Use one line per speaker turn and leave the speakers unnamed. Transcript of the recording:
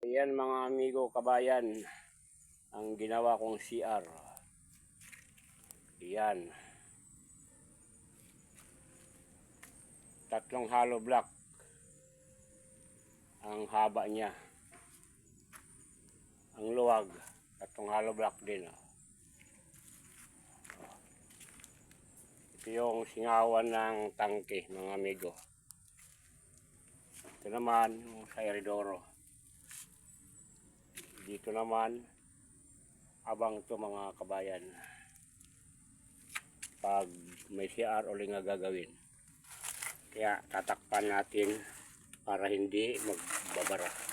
Ayan mga amigo kabayan, ang ginawa kong CR. Ayan. Tatlong hollow block ang haba niya. Ang luwag, tatlong hollow block din. Ito yung singawan ng tangke mga amigo. Ito naman sa eridoro. Dito naman abang to mga kabayan pag may CR ulit nga gagawin. Kaya tatakpan natin para hindi magbabara.